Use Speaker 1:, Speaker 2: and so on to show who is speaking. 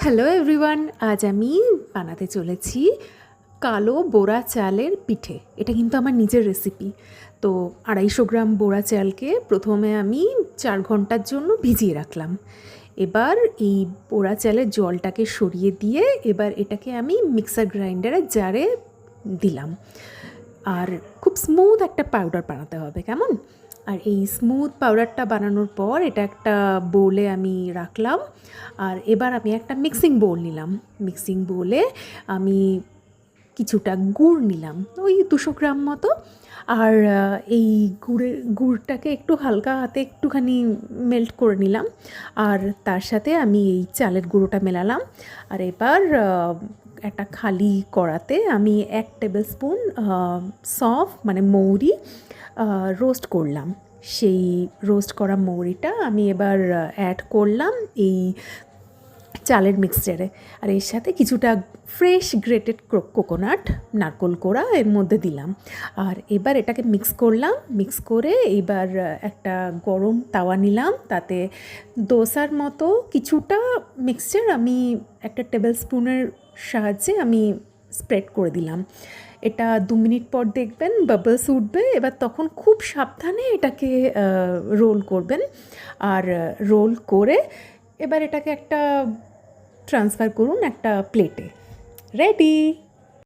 Speaker 1: Hello everyone, আজ আমি বানাতে চলেছি কালো বোরা চালের পিঠে। এটা কিন্তু আমার নিজের রেসিপি। তো 250 গ্রাম বোরা চালকে প্রথমে আমি 4 ঘন্টার জন্য ভিজিয়ে রাখলাম। এবার এই বোরা চালের জলটাকে সরিয়ে দিয়ে এবার এটাকে আমি মিক্সার গ্রাইন্ডারের জারে দিলাম। আর খুব স্মুথ একটা পাউডার বানাতে হবে, কেমন? আর এই স্মুথ পাউডারটা বানানোর পর এটা একটা বোলে আমি রাখলাম। আর এবার আমি একটা মিক্সিং বোল নিলাম। মিক্সিং বোলে আমি কিছুটা গুড় নিলাম, ওই 200 গ্রাম মতো। আর এই গুড়টাকে একটু হালকা হাতে একটুখানি মেল্ট করে নিলাম। আর তার সাথে আমি এই চালের গুঁড়োটা মেলালাম। আর এবার একটা খালি কড়াতে আমি 1 টেবিল স্পুন সফ মানে মৌরি রোস্ট করলাম। সেই রোস্ট করা মৌরিটা আমি এবার অ্যাড করলাম এই চালের মিক্সচারে। আর এর সাথে কিছুটা ফ্রেশ গ্রেটেড কোকোনাট, নারকোল কোড়া এর মধ্যে দিলাম। আর এবার এটাকে মিক্স করলাম। মিক্স করে এইবার একটা গরম তাওয়া নিলাম, তাতে দোসার মতো কিছুটা মিক্সচার আমি একটা টেবিল স্পুনের সাহায্যে আমি স্প্রেড করে দিলাম। এটা 2 মিনিট পর দেখবেন বাবলস উঠবে। এবার তখন খুব সাবধানে এটাকে রোল করবেন। আর রোল করে এবার এটাকে একটা ট্রান্সফার করুন একটা প্লেটে। রেডি।